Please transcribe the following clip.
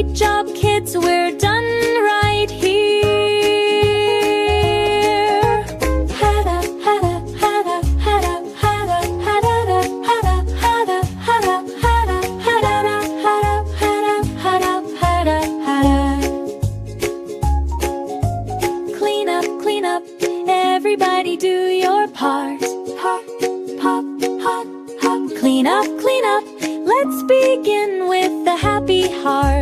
Great job, kids, we're done right here. Head up, head up, head up, head up, head up, head up, head up, head up, head up, head up, head up, head up, head up, head up, head up. Clean up, clean up, everybody do your part. Hop, hop, hop, hop. Clean up, clean up. Let's begin with the happy heart.